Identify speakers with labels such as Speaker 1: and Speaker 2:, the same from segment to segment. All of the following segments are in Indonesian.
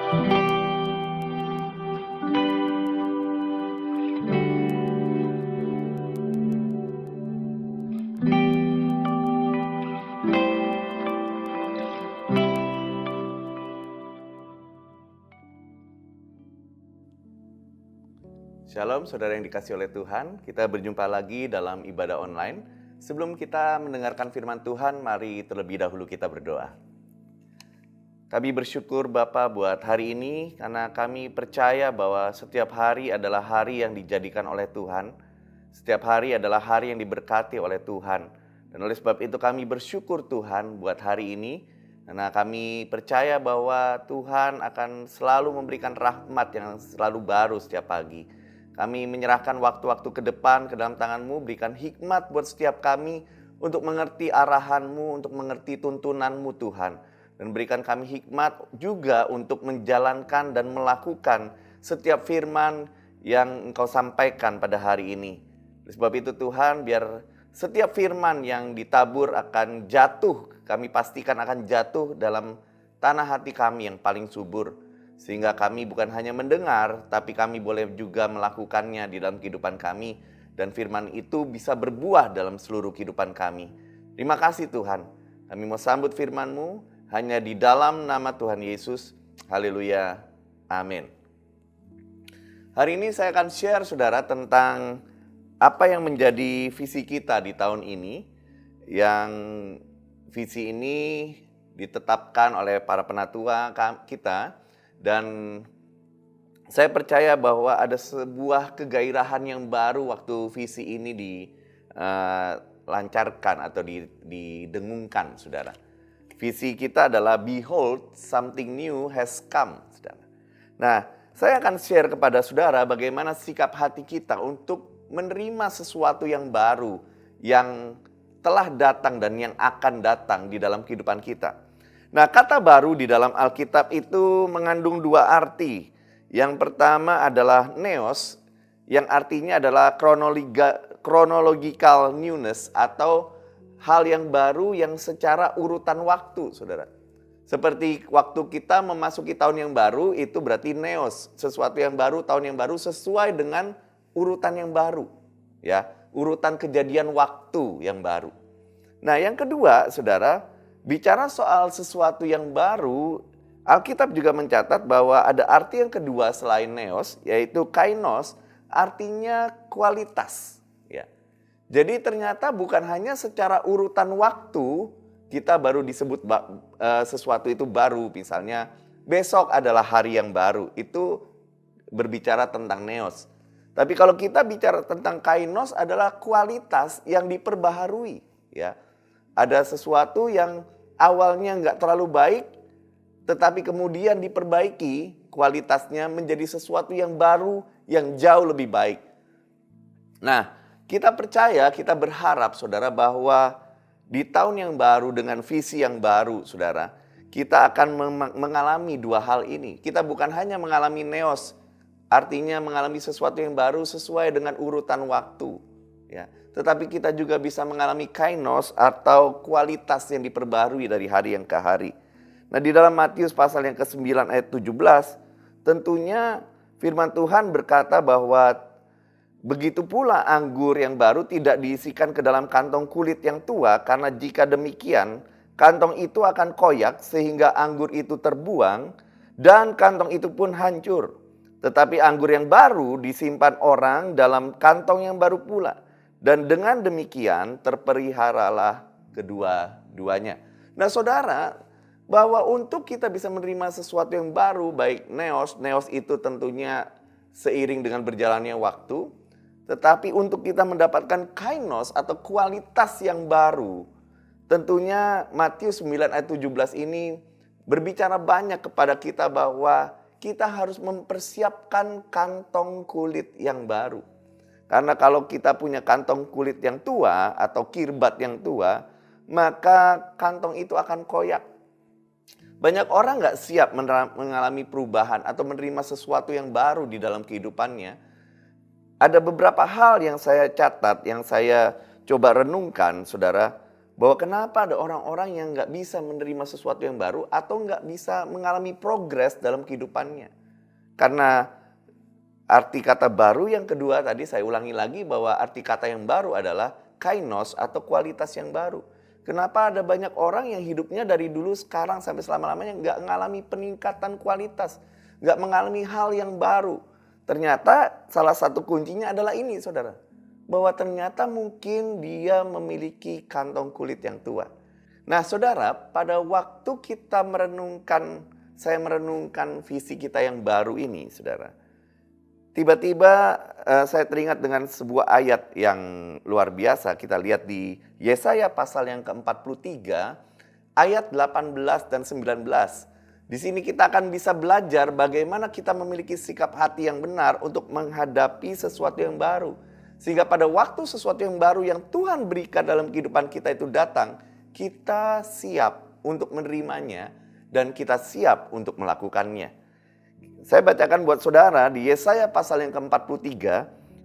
Speaker 1: Shalom saudara yang dikasihi oleh Tuhan, kita berjumpa lagi dalam ibadah online. Sebelum kita mendengarkan firman Tuhan, mari terlebih dahulu kita berdoa. Kami bersyukur Bapa buat hari ini, karena kami percaya bahwa setiap hari adalah hari yang dijadikan oleh Tuhan. Setiap hari adalah hari yang diberkati oleh Tuhan. Dan oleh sebab itu kami bersyukur Tuhan buat hari ini, karena kami percaya bahwa Tuhan akan selalu memberikan rahmat yang selalu baru setiap pagi. Kami menyerahkan waktu-waktu ke depan ke dalam tangan-Mu, berikan hikmat buat setiap kami untuk mengerti arahan-Mu, untuk mengerti tuntunan-Mu Tuhan. Dan berikan kami hikmat juga untuk menjalankan dan melakukan setiap firman yang Engkau sampaikan pada hari ini. Oleh sebab itu Tuhan, biar setiap firman yang ditabur akan jatuh, kami pastikan akan jatuh dalam tanah hati kami yang paling subur. Sehingga kami bukan hanya mendengar, tapi kami boleh juga melakukannya di dalam kehidupan kami. Dan firman itu bisa berbuah dalam seluruh kehidupan kami. Terima kasih Tuhan. Kami mau sambut firman-Mu hanya di dalam nama Tuhan Yesus. Haleluya. Amin. Hari ini saya akan share saudara tentang apa yang menjadi visi kita di tahun ini. Yang visi ini ditetapkan oleh para penatua kita. Dan saya percaya bahwa ada sebuah kegairahan yang baru waktu visi ini dilancarkan atau didengungkan, saudara. Visi kita adalah Behold, something new has come, saudara. Nah, saya akan share kepada saudara bagaimana sikap hati kita untuk menerima sesuatu yang baru, yang telah datang dan yang akan datang di dalam kehidupan kita. Nah, kata baru di dalam Alkitab itu mengandung dua arti. Yang pertama adalah neos, yang artinya adalah chronological newness atau hal yang baru yang secara urutan waktu, saudara. Seperti waktu kita memasuki tahun yang baru, itu berarti neos, sesuatu yang baru, tahun yang baru sesuai dengan urutan yang baru, ya, urutan kejadian waktu yang baru. Nah, yang kedua, saudara, bicara soal sesuatu yang baru, Alkitab juga mencatat bahwa ada arti yang kedua selain neos, yaitu kainos, artinya kualitas. Ya. Jadi ternyata bukan hanya secara urutan waktu kita baru disebut sesuatu itu baru. Misalnya besok adalah hari yang baru, itu berbicara tentang neos. Tapi kalau kita bicara tentang kainos adalah kualitas yang diperbaharui. Ya. Ada sesuatu yang awalnya nggak terlalu baik, tetapi kemudian diperbaiki, kualitasnya menjadi sesuatu yang baru, yang jauh lebih baik. Nah, kita percaya, kita berharap saudara bahwa di tahun yang baru dengan visi yang baru saudara, kita akan mengalami dua hal ini. Kita bukan hanya mengalami neos, artinya mengalami sesuatu yang baru sesuai dengan urutan waktu. Ya. Tetapi kita juga bisa mengalami kainos atau kualitas yang diperbarui dari hari yang ke hari. Nah, di dalam Matius pasal yang ke-9 ayat 17, tentunya firman Tuhan berkata bahwa begitu pula anggur yang baru tidak diisikan ke dalam kantong kulit yang tua, karena jika demikian kantong itu akan koyak sehingga anggur itu terbuang dan kantong itu pun hancur. Tetapi anggur yang baru disimpan orang dalam kantong yang baru pula. Dan dengan demikian terperiharalah kedua-duanya. Nah saudara, bahwa untuk kita bisa menerima sesuatu yang baru, baik neos itu tentunya seiring dengan berjalannya waktu. Tetapi untuk kita mendapatkan kainos atau kualitas yang baru, tentunya Matius 9 ayat 17 ini berbicara banyak kepada kita bahwa kita harus mempersiapkan kantong kulit yang baru. Karena kalau kita punya kantong kulit yang tua atau kirbat yang tua, maka kantong itu akan koyak. Banyak orang gak siap mengalami perubahan atau menerima sesuatu yang baru di dalam kehidupannya. Ada beberapa hal yang saya catat, yang saya coba renungkan, saudara. Bahwa kenapa ada orang-orang yang nggak bisa menerima sesuatu yang baru atau nggak bisa mengalami progres dalam kehidupannya. Karena arti kata baru yang kedua tadi saya ulangi lagi bahwa arti kata yang baru adalah kainos atau kualitas yang baru. Kenapa ada banyak orang yang hidupnya dari dulu sekarang sampai selama-lamanya nggak mengalami peningkatan kualitas, nggak mengalami hal yang baru. Ternyata salah satu kuncinya adalah ini, saudara. Bahwa ternyata mungkin dia memiliki kantong kulit yang tua. Nah, saudara, pada waktu kita saya merenungkan visi kita yang baru ini, saudara. Tiba-tiba saya teringat dengan sebuah ayat yang luar biasa. Kita lihat di Yesaya pasal yang ke-43, ayat 18 dan 19. Di sini kita akan bisa belajar bagaimana kita memiliki sikap hati yang benar untuk menghadapi sesuatu yang baru. Sehingga pada waktu sesuatu yang baru yang Tuhan berikan dalam kehidupan kita itu datang, kita siap untuk menerimanya dan kita siap untuk melakukannya. Saya bacakan buat saudara di Yesaya pasal yang ke-43,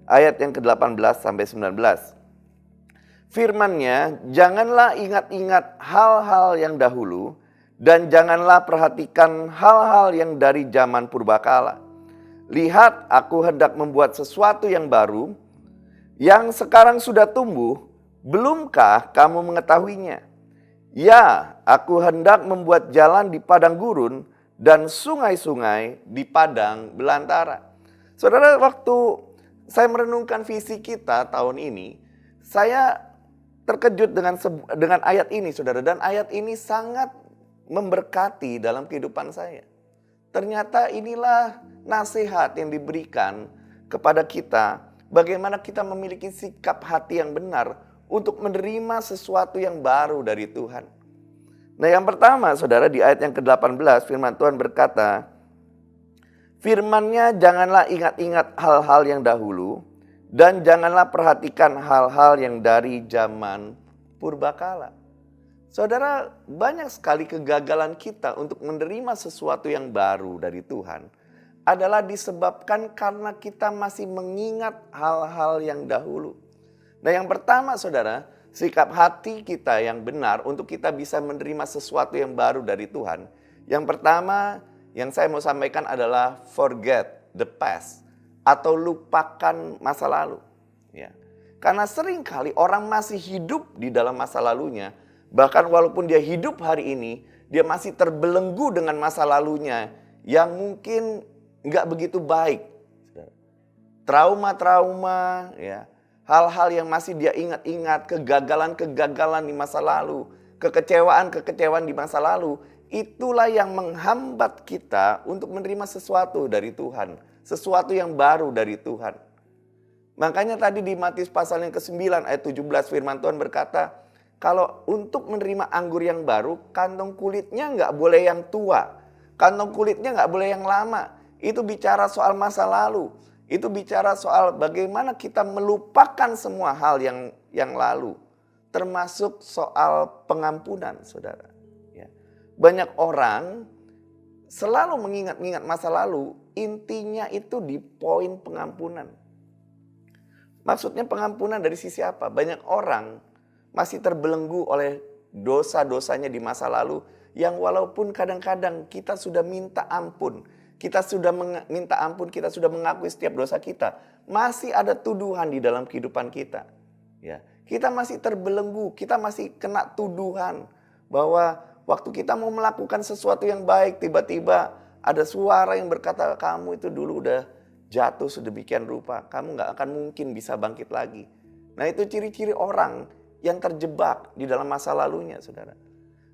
Speaker 1: ayat yang ke-18 sampai 19. Firman-Nya, janganlah ingat-ingat hal-hal yang dahulu, dan janganlah perhatikan hal-hal yang dari zaman purbakala. Lihat, aku hendak membuat sesuatu yang baru, yang sekarang sudah tumbuh, belumkah kamu mengetahuinya? Ya, aku hendak membuat jalan di padang gurun dan sungai-sungai di padang belantara. Saudara, waktu saya merenungkan visi kita tahun ini, saya terkejut dengan ayat ini, saudara. Dan ayat ini sangat memberkati dalam kehidupan saya. Ternyata inilah nasihat yang diberikan kepada kita. Bagaimana kita memiliki sikap hati yang benar untuk menerima sesuatu yang baru dari Tuhan. Nah, yang pertama, saudara, di ayat yang ke-18 firman Tuhan berkata, firman-Nya janganlah ingat-ingat hal-hal yang dahulu, dan janganlah perhatikan hal-hal yang dari zaman purbakala. Saudara, banyak sekali kegagalan kita untuk menerima sesuatu yang baru dari Tuhan adalah disebabkan karena kita masih mengingat hal-hal yang dahulu. Nah, yang pertama, saudara, sikap hati kita yang benar untuk kita bisa menerima sesuatu yang baru dari Tuhan. Yang pertama yang saya mau sampaikan adalah forget the past atau lupakan masa lalu. Ya. Karena seringkali orang masih hidup di dalam masa lalunya. Bahkan walaupun dia hidup hari ini, dia masih terbelenggu dengan masa lalunya yang mungkin nggak begitu baik. Trauma-trauma, ya, hal-hal yang masih dia ingat-ingat, kegagalan-kegagalan di masa lalu, kekecewaan-kekecewaan di masa lalu, itulah yang menghambat kita untuk menerima sesuatu dari Tuhan, sesuatu yang baru dari Tuhan. Makanya tadi di Matius pasal yang ke-9 ayat 17 firman Tuhan berkata, kalau untuk menerima anggur yang baru, kantong kulitnya nggak boleh yang tua, kantong kulitnya nggak boleh yang lama. Itu bicara soal masa lalu. Itu bicara soal bagaimana kita melupakan semua hal yang lalu. Termasuk soal pengampunan, saudara. Ya. Banyak orang selalu mengingat-ingat masa lalu, intinya itu di poin pengampunan. Maksudnya pengampunan dari sisi apa? Banyak orang masih terbelenggu oleh dosa-dosanya di masa lalu, yang walaupun kadang-kadang kita sudah minta ampun, kita sudah minta ampun, kita sudah mengakui setiap dosa kita, masih ada tuduhan di dalam kehidupan kita. Ya, kita masih terbelenggu, kita masih kena tuduhan bahwa waktu kita mau melakukan sesuatu yang baik, tiba-tiba ada suara yang berkata, kamu itu dulu udah jatuh sedemikian rupa, kamu gak akan mungkin bisa bangkit lagi. Nah, itu ciri-ciri orang yang terjebak di dalam masa lalunya, saudara.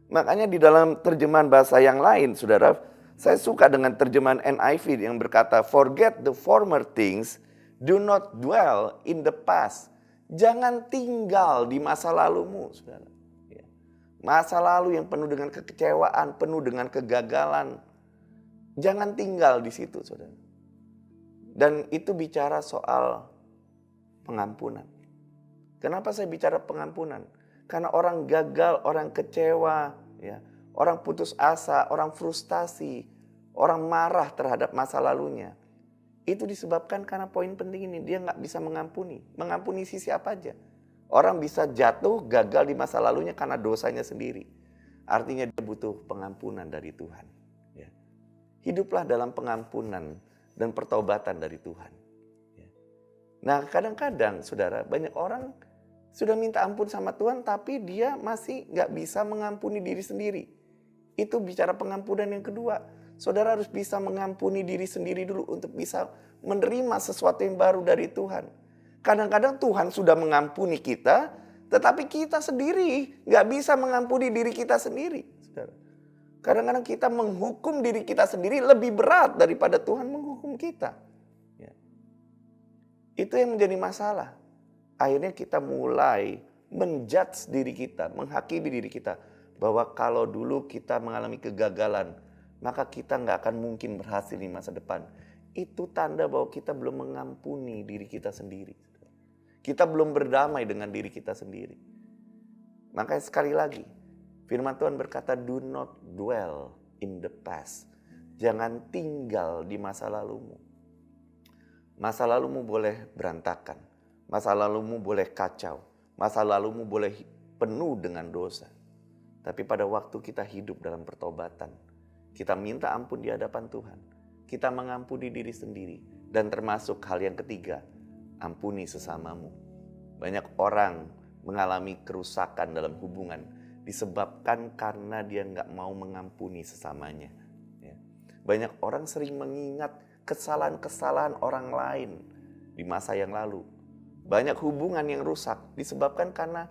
Speaker 1: Makanya di dalam terjemahan bahasa yang lain, saudara, saya suka dengan terjemahan NIV yang berkata, forget the former things, do not dwell in the past. Jangan tinggal di masa lalumu, saudara. Masa lalu yang penuh dengan kekecewaan, penuh dengan kegagalan. Jangan tinggal di situ, saudara. Dan itu bicara soal pengampunan. Kenapa saya bicara pengampunan? Karena orang gagal, orang kecewa, ya, orang putus asa, orang frustasi, orang marah terhadap masa lalunya. Itu disebabkan karena poin penting ini, dia nggak bisa mengampuni. Mengampuni sisi apa aja? Orang bisa jatuh, gagal di masa lalunya karena dosanya sendiri. Artinya dia butuh pengampunan dari Tuhan. Ya. Hiduplah dalam pengampunan dan pertobatan dari Tuhan. Ya. Nah, kadang-kadang saudara, banyak orang sudah minta ampun sama Tuhan, tapi dia masih nggak bisa mengampuni diri sendiri. Itu bicara pengampunan yang kedua. Saudara harus bisa mengampuni diri sendiri dulu untuk bisa menerima sesuatu yang baru dari Tuhan. Kadang-kadang Tuhan sudah mengampuni kita, tetapi kita sendiri nggak bisa mengampuni diri kita sendiri. Saudara. Kadang-kadang kita menghukum diri kita sendiri lebih berat daripada Tuhan menghukum kita. Ya. Itu yang menjadi masalah. Akhirnya kita mulai menjudge diri kita, menghakimi diri kita. Bahwa kalau dulu kita mengalami kegagalan, maka kita nggak akan mungkin berhasil di masa depan. Itu tanda bahwa kita belum mengampuni diri kita sendiri. Kita belum berdamai dengan diri kita sendiri. Makanya sekali lagi, firman Tuhan berkata, do not dwell in the past. Jangan tinggal di masa lalumu. Masa lalumu boleh berantakan. Masa lalumu boleh kacau. Masa lalumu boleh penuh dengan dosa. Tapi pada waktu kita hidup dalam pertobatan, kita minta ampun di hadapan Tuhan. Kita mengampuni diri sendiri. Dan termasuk hal yang ketiga, ampuni sesamamu. Banyak orang mengalami kerusakan dalam hubungan disebabkan karena dia nggak mau mengampuni sesamanya. Ya. Banyak orang sering mengingat kesalahan-kesalahan orang lain di masa yang lalu. Banyak hubungan yang rusak disebabkan karena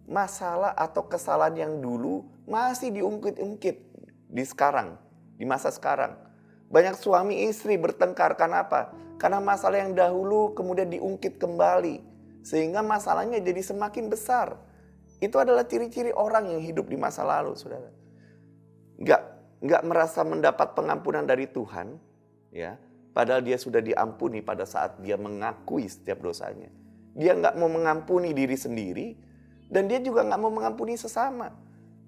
Speaker 1: masalah atau kesalahan yang dulu masih diungkit-ungkit di masa sekarang. Banyak suami istri bertengkar karena apa? Karena masalah yang dahulu kemudian diungkit kembali. Sehingga masalahnya jadi semakin besar. Itu adalah ciri-ciri orang yang hidup di masa lalu, saudara. Nggak merasa mendapat pengampunan dari Tuhan, ya. Padahal dia sudah diampuni pada saat dia mengakui setiap dosanya. Dia nggak mau mengampuni diri sendiri, dan dia juga nggak mau mengampuni sesama.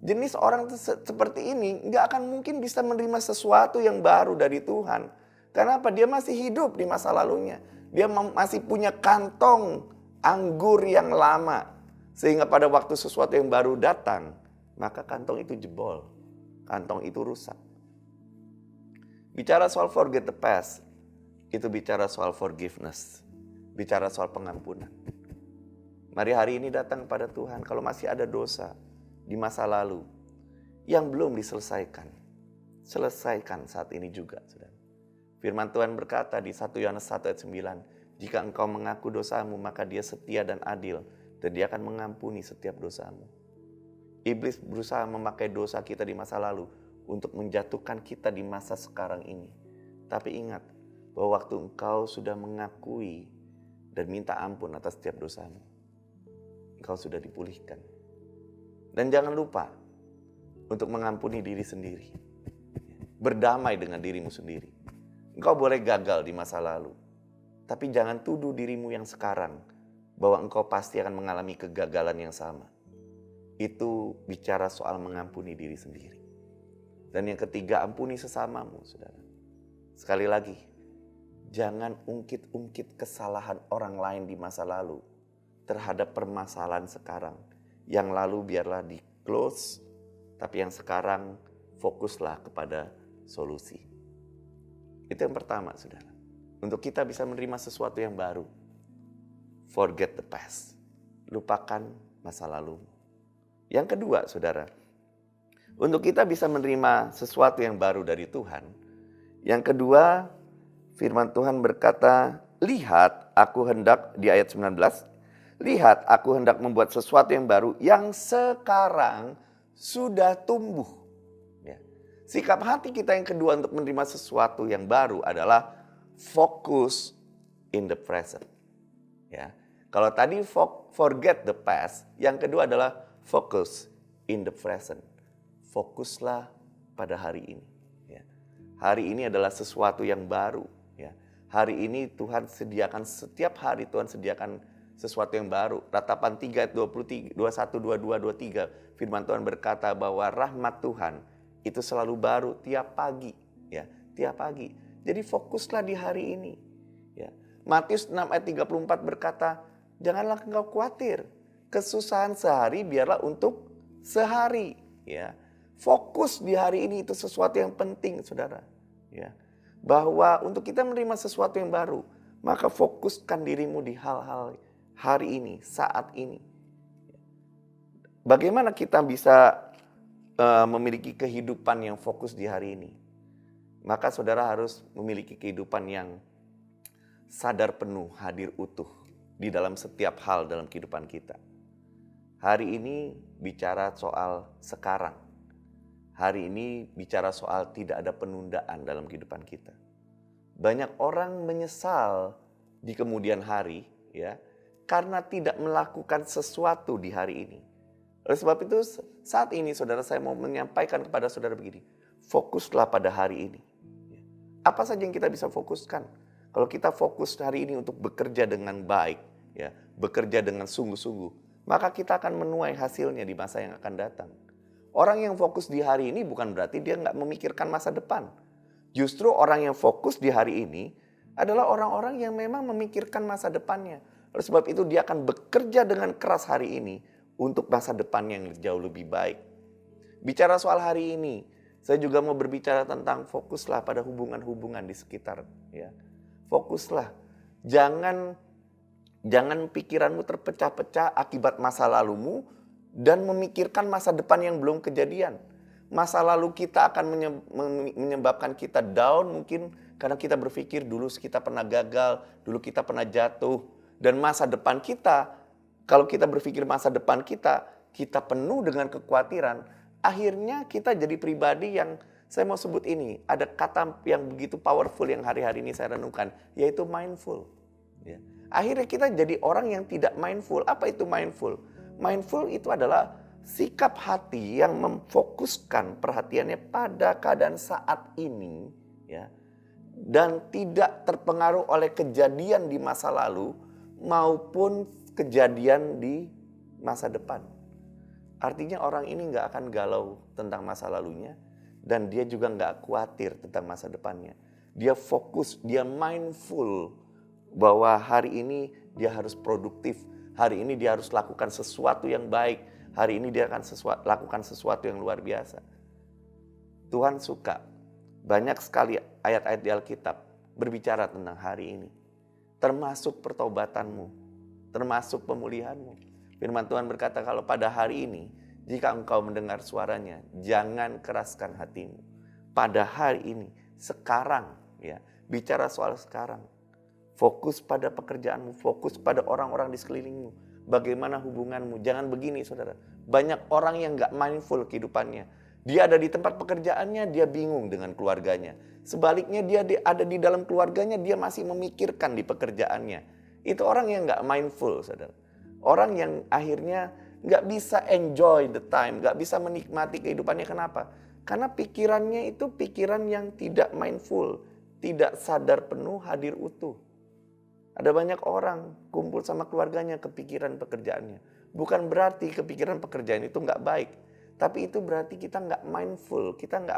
Speaker 1: Jenis orang seperti ini nggak akan mungkin bisa menerima sesuatu yang baru dari Tuhan. Karena apa? Dia masih hidup di masa lalunya. Dia masih punya kantong anggur yang lama. Sehingga pada waktu sesuatu yang baru datang, maka kantong itu jebol. Kantong itu rusak. Bicara soal forget the past, itu bicara soal forgiveness. Bicara soal pengampunan. Mari hari ini datang kepada Tuhan kalau masih ada dosa di masa lalu yang belum diselesaikan. Selesaikan saat ini juga, saudara. Firman Tuhan berkata di 1 Yohanes 1 ayat 9, jika engkau mengaku dosamu, maka dia setia dan adil, dan dia akan mengampuni setiap dosamu. Iblis berusaha memakai dosa kita di masa lalu untuk menjatuhkan kita di masa sekarang ini. Tapi ingat bahwa waktu engkau sudah mengakui dan minta ampun atas setiap dosamu, engkau sudah dipulihkan. Dan jangan lupa untuk mengampuni diri sendiri. Berdamai dengan dirimu sendiri. Engkau boleh gagal di masa lalu, tapi jangan tuduh dirimu yang sekarang bahwa engkau pasti akan mengalami kegagalan yang sama. Itu bicara soal mengampuni diri sendiri. Dan yang ketiga, ampuni sesamamu, saudara. Sekali lagi, jangan ungkit-ungkit kesalahan orang lain di masa lalu terhadap permasalahan sekarang. Yang lalu biarlah di-close, tapi yang sekarang fokuslah kepada solusi. Itu yang pertama, saudara. Untuk kita bisa menerima sesuatu yang baru, forget the past. Lupakan masa lalu. Yang kedua, saudara, untuk kita bisa menerima sesuatu yang baru dari Tuhan, yang kedua, firman Tuhan berkata, lihat aku hendak, di ayat 19, lihat aku hendak membuat sesuatu yang baru yang sekarang sudah tumbuh. Ya. Sikap hati kita yang kedua untuk menerima sesuatu yang baru adalah fokus in the present. Ya. Kalau tadi forget the past, yang kedua adalah focus in the present. Fokuslah pada hari ini. Ya. Hari ini adalah sesuatu yang baru. Ya. Hari ini Tuhan sediakan, setiap hari Tuhan sediakan sesuatu yang baru. Ratapan 3 ayat 21, 22, 23. Firman Tuhan berkata bahwa rahmat Tuhan itu selalu baru tiap pagi. Ya, tiap pagi. Jadi fokuslah di hari ini. Ya. Matius 6 ayat 34 berkata, janganlah engkau khawatir. Kesusahan sehari biarlah untuk sehari, ya. Fokus di hari ini itu sesuatu yang penting, Saudara, ya. Bahwa untuk kita menerima sesuatu yang baru, maka fokuskan dirimu di hal-hal hari ini, saat ini. Bagaimana kita bisa memiliki kehidupan yang fokus di hari ini? Maka saudara harus memiliki kehidupan yang sadar penuh, hadir utuh di dalam setiap hal dalam kehidupan kita. Hari ini bicara soal sekarang. Hari ini bicara soal tidak ada penundaan dalam kehidupan kita. Banyak orang menyesal di kemudian hari, ya, karena tidak melakukan sesuatu di hari ini. Oleh sebab itu, saat ini saudara, saya mau menyampaikan kepada saudara begini, fokuslah pada hari ini. Apa saja yang kita bisa fokuskan? Kalau kita fokus hari ini untuk bekerja dengan baik, ya, bekerja dengan sungguh-sungguh, maka kita akan menuai hasilnya di masa yang akan datang. Orang yang fokus di hari ini bukan berarti dia nggak memikirkan masa depan. Justru orang yang fokus di hari ini adalah orang-orang yang memang memikirkan masa depannya. Oleh sebab itu dia akan bekerja dengan keras hari ini untuk masa depan yang jauh lebih baik. Bicara soal hari ini, saya juga mau berbicara tentang fokuslah pada hubungan-hubungan di sekitar. Ya. Fokuslah, jangan pikiranmu terpecah-pecah akibat masa lalumu dan memikirkan masa depan yang belum kejadian. Masa lalu kita akan menyebabkan kita down mungkin karena kita berpikir dulu kita pernah gagal, dulu kita pernah jatuh. Dan masa depan kita, kalau kita berpikir masa depan kita penuh dengan kekhawatiran, akhirnya kita jadi pribadi yang saya mau sebut ini. Ada kata yang begitu powerful yang hari-hari ini saya renungkan, yaitu mindful. Ya. Akhirnya kita jadi orang yang tidak mindful. Apa itu mindful? Mindful itu adalah sikap hati yang memfokuskan perhatiannya pada keadaan saat ini, ya, dan tidak terpengaruh oleh kejadian di masa lalu maupun kejadian di masa depan. Artinya orang ini nggak akan galau tentang masa lalunya dan dia juga nggak khawatir tentang masa depannya. Dia fokus, dia mindful bahwa hari ini dia harus produktif, hari ini dia harus lakukan sesuatu yang baik. Hari ini dia akan lakukan sesuatu yang luar biasa. Tuhan suka. Banyak sekali ayat-ayat di Alkitab berbicara tentang hari ini. Termasuk pertobatanmu. Termasuk pemulihanmu. Firman Tuhan berkata kalau pada hari ini, jika engkau mendengar suaranya, jangan keraskan hatimu. Pada hari ini, sekarang, ya, bicara soal sekarang. Fokus pada pekerjaanmu, fokus pada orang-orang di sekelilingmu. Bagaimana hubunganmu? Jangan begini, saudara. Banyak orang yang gak mindful kehidupannya. Dia ada di tempat pekerjaannya, dia bingung dengan keluarganya. Sebaliknya dia ada di dalam keluarganya, dia masih memikirkan di pekerjaannya. Itu orang yang gak mindful, saudara. Orang yang akhirnya gak bisa enjoy the time, gak bisa menikmati kehidupannya. Kenapa? Karena pikirannya itu pikiran yang tidak mindful, tidak sadar penuh, hadir utuh. Ada banyak orang kumpul sama keluarganya kepikiran pekerjaannya. Bukan berarti kepikiran pekerjaan itu nggak baik. Tapi itu berarti kita nggak mindful, kita nggak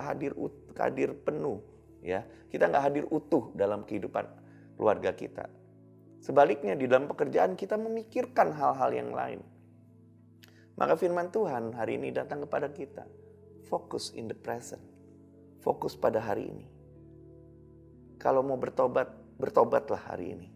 Speaker 1: hadir penuh. Ya, kita nggak hadir utuh dalam kehidupan keluarga kita. Sebaliknya di dalam pekerjaan kita memikirkan hal-hal yang lain. Maka firman Tuhan hari ini datang kepada kita. Focus in the present. Fokus pada hari ini. Kalau mau bertobat, bertobatlah hari ini.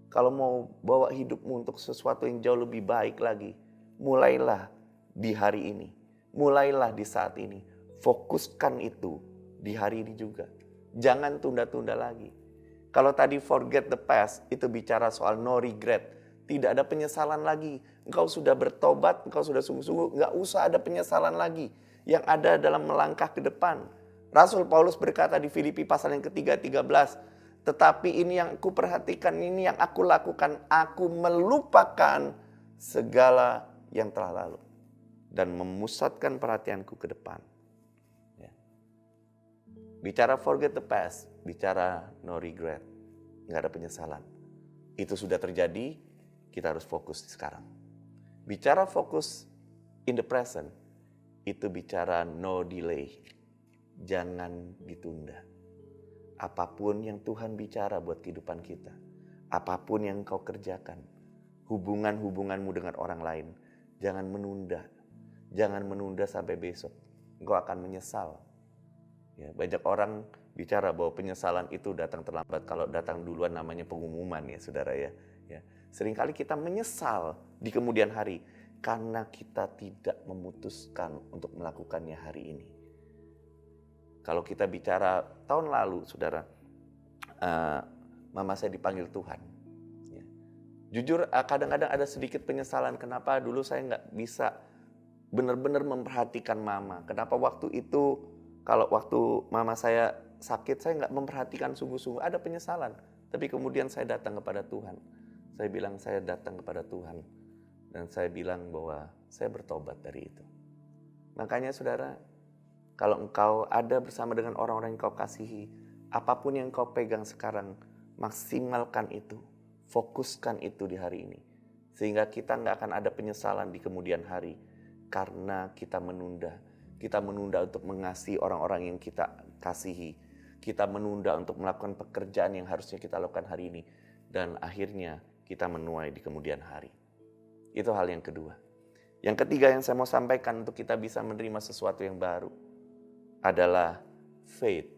Speaker 1: Kalau mau bawa hidupmu untuk sesuatu yang jauh lebih baik lagi, mulailah di hari ini. Mulailah di saat ini. Fokuskan itu di hari ini juga. Jangan tunda-tunda lagi. Kalau tadi forget the past, itu bicara soal no regret. Tidak ada penyesalan lagi. Engkau sudah bertobat, engkau sudah sungguh-sungguh, nggak usah ada penyesalan lagi. Yang ada dalam melangkah ke depan. Rasul Paulus berkata di Filipi pasal yang ketiga 13, tetapi ini yang aku perhatikan, ini yang aku lakukan. Aku melupakan segala yang telah lalu. Dan memusatkan perhatianku ke depan. Ya. Bicara forget the past, bicara no regret. Nggak ada penyesalan. Itu sudah terjadi, kita harus fokus di sekarang. Bicara fokus in the present, itu bicara no delay. Jangan ditunda. Apapun yang Tuhan bicara buat kehidupan kita, apapun yang kau kerjakan, hubungan-hubunganmu dengan orang lain. Jangan menunda. Jangan menunda sampai besok. Engkau akan menyesal. Ya, banyak orang bicara bahwa penyesalan itu datang terlambat. Kalau datang duluan namanya pengumuman ya saudara ya. Seringkali kita menyesal di kemudian hari karena kita tidak memutuskan untuk melakukannya hari ini. Kalau kita bicara tahun lalu saudara, mama saya dipanggil Tuhan. Ya. Jujur kadang-kadang ada sedikit penyesalan kenapa dulu saya nggak bisa benar-benar memperhatikan mama. Kenapa waktu itu kalau waktu mama saya sakit, saya nggak memperhatikan sungguh-sungguh. Ada penyesalan. Tapi kemudian saya datang kepada Tuhan. Saya bilang saya datang kepada Tuhan. Dan saya bilang bahwa saya bertobat dari itu. Makanya saudara, kalau engkau ada bersama dengan orang-orang yang kau kasihi, apapun yang kau pegang sekarang, maksimalkan itu. Fokuskan itu di hari ini. Sehingga kita nggak akan ada penyesalan di kemudian hari. Karena kita menunda. Kita menunda untuk mengasihi orang-orang yang kita kasihi. Kita menunda untuk melakukan pekerjaan yang harusnya kita lakukan hari ini. Dan akhirnya kita menuai di kemudian hari. Itu hal yang kedua. Yang ketiga yang saya mau sampaikan untuk kita bisa menerima sesuatu yang baru adalah faith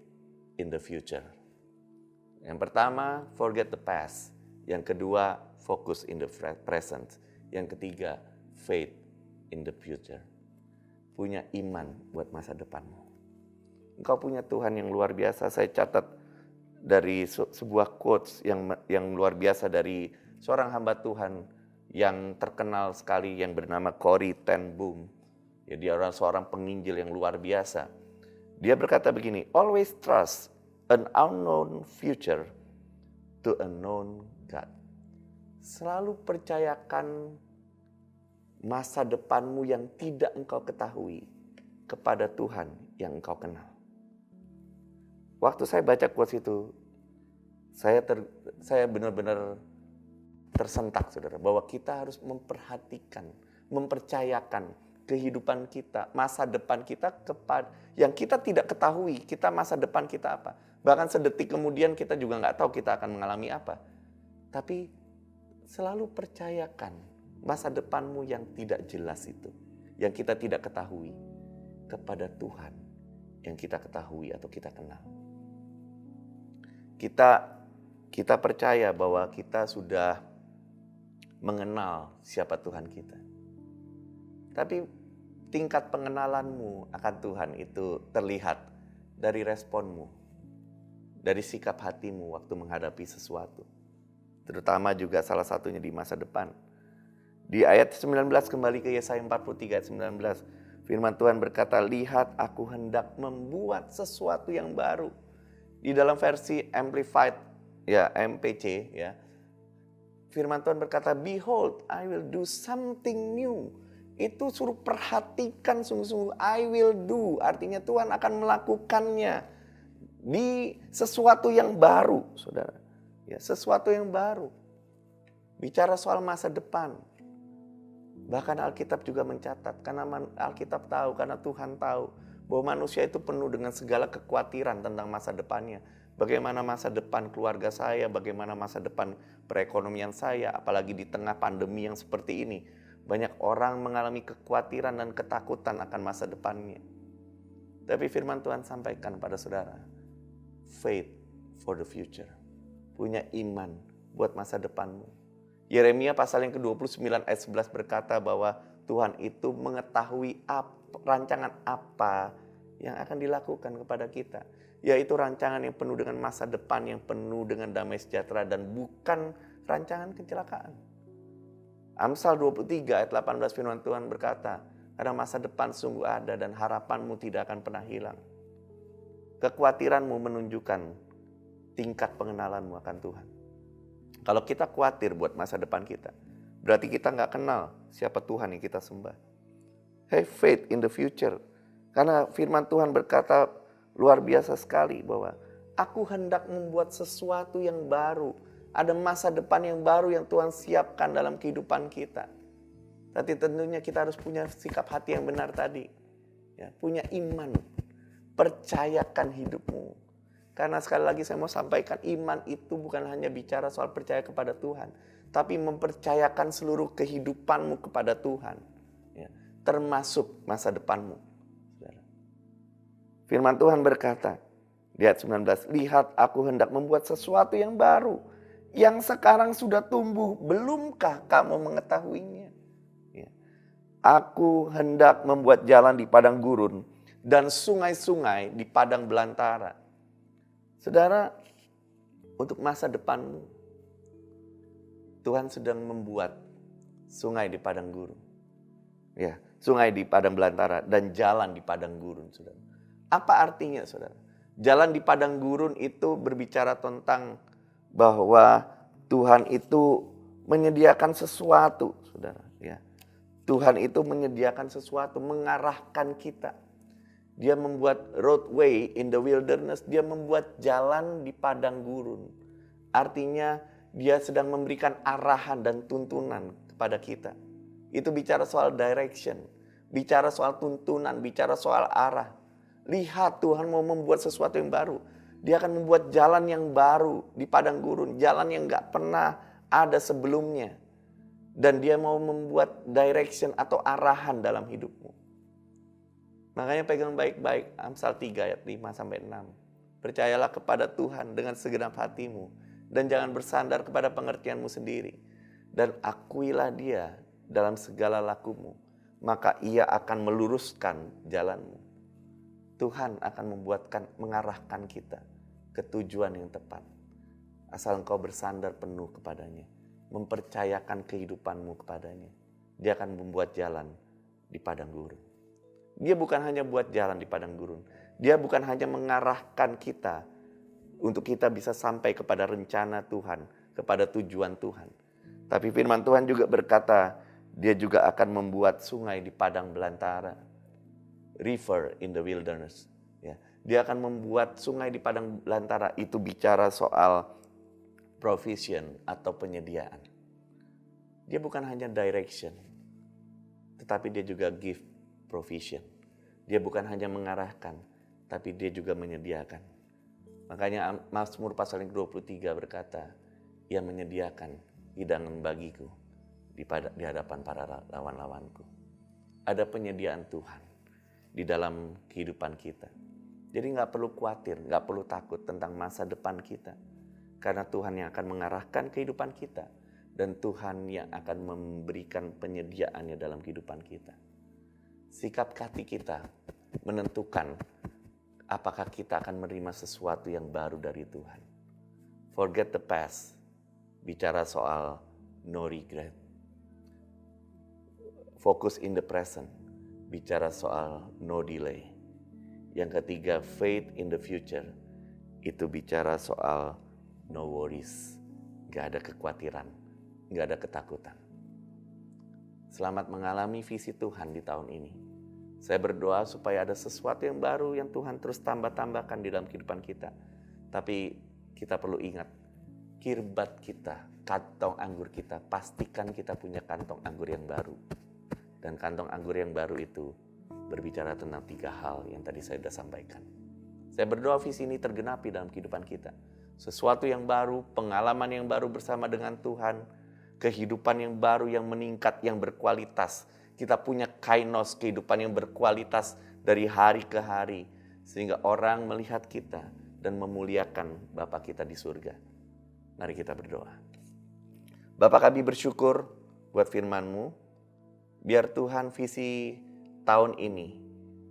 Speaker 1: in the future. Yang pertama, forget the past. Yang kedua, focus in the present. Yang ketiga, faith in the future. Punya iman buat masa depanmu. Engkau punya Tuhan yang luar biasa. Saya catat dari sebuah quotes yang luar biasa dari seorang hamba Tuhan yang terkenal sekali yang bernama Corrie ten Boom. Ya, dia seorang penginjil yang luar biasa. Dia berkata begini, always trust an unknown future to a known God. Selalu percayakan masa depanmu yang tidak engkau ketahui kepada Tuhan yang engkau kenal. Waktu saya baca quotes itu, saya benar-benar tersentak saudara, bahwa kita harus memperhatikan, mempercayakan kehidupan kita, masa depan kita kepada yang kita tidak ketahui, kita masa depan kita apa. Bahkan sedetik kemudian kita juga nggak tahu kita akan mengalami apa. Tapi selalu percayakan masa depanmu yang tidak jelas itu, yang kita tidak ketahui, kepada Tuhan yang kita ketahui atau kita kenal. Kita percaya bahwa kita sudah mengenal siapa Tuhan kita. Tapi tingkat pengenalanmu akan Tuhan itu terlihat dari responmu, dari sikap hatimu waktu menghadapi sesuatu. Terutama juga salah satunya di masa depan. Di ayat 19 kembali ke Yesaya 43 ayat 19. Firman Tuhan berkata, lihat aku hendak membuat sesuatu yang baru. Di dalam versi Amplified, ya MPC, ya. Firman Tuhan berkata, behold, I will do something new. Itu suruh perhatikan sungguh-sungguh, I will do. Artinya Tuhan akan melakukannya di sesuatu yang baru, saudara. Ya, sesuatu yang baru. Bicara soal masa depan. Bahkan Alkitab juga mencatat, karena Alkitab tahu, karena Tuhan tahu bahwa manusia itu penuh dengan segala kekhawatiran tentang masa depannya. Bagaimana masa depan keluarga saya, bagaimana masa depan perekonomian saya, apalagi di tengah pandemi yang seperti ini. Banyak orang mengalami kekhawatiran dan ketakutan akan masa depannya. Tapi firman Tuhan sampaikan pada saudara, faith for the future. Punya iman buat masa depanmu. Yeremia pasal yang ke-29 ayat 11 berkata bahwa Tuhan itu mengetahui rancangan apa yang akan dilakukan kepada kita. Yaitu rancangan yang penuh dengan masa depan, yang penuh dengan damai sejahtera dan bukan rancangan kecelakaan. Amsal 23 ayat 18 firman Tuhan berkata, karena masa depan sungguh ada dan harapanmu tidak akan pernah hilang. Kekhawatiranmu menunjukkan tingkat pengenalanmu akan Tuhan. Kalau kita khawatir buat masa depan kita, berarti kita nggak kenal siapa Tuhan yang kita sembah. Have faith in the future. Karena firman Tuhan berkata luar biasa sekali bahwa aku hendak membuat sesuatu yang baru. Ada masa depan yang baru yang Tuhan siapkan dalam kehidupan kita. Tapi tentunya kita harus punya sikap hati yang benar tadi. Ya, punya iman. Percayakan hidupmu Karena sekali lagi saya mau sampaikan, iman itu bukan hanya bicara soal percaya kepada Tuhan, tapi mempercayakan seluruh kehidupanmu kepada Tuhan, ya, termasuk masa depanmu. Saudara. Firman Tuhan berkata, di ayat 19, lihat aku hendak membuat sesuatu yang baru, yang sekarang sudah tumbuh, belumkah kamu mengetahuinya? Ya. Aku hendak membuat jalan di padang gurun, dan sungai-sungai di padang belantara. Saudara, untuk masa depanmu, Tuhan sedang membuat sungai di padang gurun. Ya, sungai di padang belantara dan jalan di padang gurun, Saudara. Apa artinya, Saudara? Jalan di padang gurun itu berbicara tentang bahwa Tuhan itu menyediakan sesuatu, Saudara, ya. Tuhan itu menyediakan sesuatu, mengarahkan kita. Dia membuat roadway in the wilderness, dia membuat jalan di padang gurun. Artinya dia sedang memberikan arahan dan tuntunan kepada kita. Itu bicara soal direction, bicara soal tuntunan, bicara soal arah. Lihat, Tuhan mau membuat sesuatu yang baru. Dia akan membuat jalan yang baru di padang gurun, jalan yang gak pernah ada sebelumnya. Dan dia mau membuat direction atau arahan dalam hidupmu. Makanya pegang baik-baik Amsal 3 ayat 5-6. Percayalah kepada Tuhan dengan segenap hatimu. Dan jangan bersandar kepada pengertianmu sendiri. Dan akuilah dia dalam segala lakumu. Maka ia akan meluruskan jalanmu. Tuhan akan mengarahkan kita ke tujuan yang tepat. Asal engkau bersandar penuh kepadanya. Mempercayakan kehidupanmu kepadanya. Dia akan membuat jalan di padang gurun. Dia bukan hanya buat jalan di padang gurun. Dia bukan hanya mengarahkan kita untuk kita bisa sampai kepada rencana Tuhan, kepada tujuan Tuhan. Tapi firman Tuhan juga berkata, dia juga akan membuat sungai di padang belantara. River in the wilderness. Ya. Dia akan membuat sungai di padang belantara. Itu bicara soal provision atau penyediaan. Dia bukan hanya direction, tetapi dia juga give provision. Dia bukan hanya mengarahkan, tapi dia juga menyediakan. Makanya Mazmur pasal 23 berkata, ia menyediakan hidangan bagiku di hadapan para lawan-lawanku. Ada penyediaan Tuhan di dalam kehidupan kita. Jadi gak perlu khawatir, gak perlu takut tentang masa depan kita. Karena Tuhan yang akan mengarahkan kehidupan kita. Dan Tuhan yang akan memberikan penyediaannya dalam kehidupan kita. Sikap hati kita menentukan apakah kita akan menerima sesuatu yang baru dari Tuhan. Forget the past. Bicara soal no regret. Focus in the present. Bicara soal no delay. Yang ketiga, faith in the future. Itu bicara soal no worries. Gak ada kekhawatiran. Gak ada ketakutan. Selamat mengalami visi Tuhan di tahun ini. Saya berdoa supaya ada sesuatu yang baru yang Tuhan terus tambah-tambahkan di dalam kehidupan kita. Tapi kita perlu ingat, kirbat kita, kantong anggur kita, pastikan kita punya kantong anggur yang baru. Dan kantong anggur yang baru itu berbicara tentang 3 hal yang tadi saya sudah sampaikan. Saya berdoa visi ini tergenapi dalam kehidupan kita. Sesuatu yang baru, pengalaman yang baru bersama dengan Tuhan, kehidupan yang baru yang meningkat, yang berkualitas. Kita punya kainos, kehidupan yang berkualitas dari hari ke hari. Sehingga orang melihat kita dan memuliakan Bapa kita di surga. Mari kita berdoa. Bapa, kami bersyukur buat firman-Mu. Biar Tuhan visi tahun ini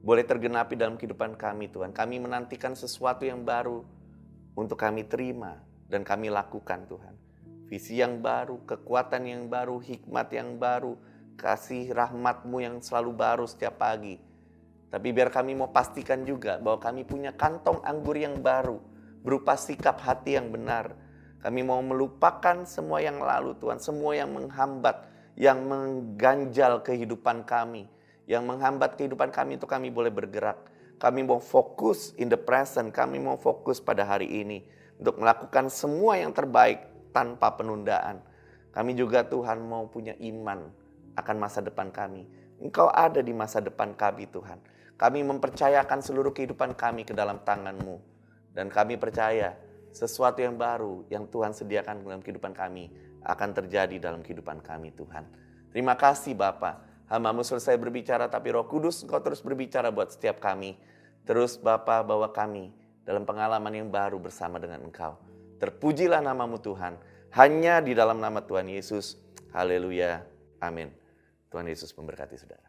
Speaker 1: boleh tergenapi dalam kehidupan kami, Tuhan. Kami menantikan sesuatu yang baru untuk kami terima dan kami lakukan, Tuhan. Visi yang baru, kekuatan yang baru, hikmat yang baru, kasih rahmat-Mu yang selalu baru setiap pagi. Tapi biar kami mau pastikan juga bahwa kami punya kantong anggur yang baru, berupa sikap hati yang benar. Kami mau melupakan semua yang lalu, Tuhan, semua yang menghambat, yang mengganjal kehidupan kami, yang menghambat kehidupan kami itu kami boleh bergerak. Kami mau fokus in the present, kami mau fokus pada hari ini untuk melakukan semua yang terbaik tanpa penundaan. Kami juga, Tuhan, mau punya iman akan masa depan kami. Engkau ada di masa depan kami, Tuhan. Kami mempercayakan seluruh kehidupan kami ke dalam tangan-Mu. Dan kami percaya sesuatu yang baru yang Tuhan sediakan dalam kehidupan kami akan terjadi dalam kehidupan kami Tuhan. Terima kasih Bapa. Hamba-Mu selesai berbicara, tapi Roh Kudus Engkau terus berbicara buat setiap kami. Terus Bapa bawa kami dalam pengalaman yang baru bersama dengan Engkau. Terpujilah nama-Mu Tuhan. Hanya di dalam nama Tuhan Yesus. Haleluya. Amin. Tuhan Yesus memberkati saudara.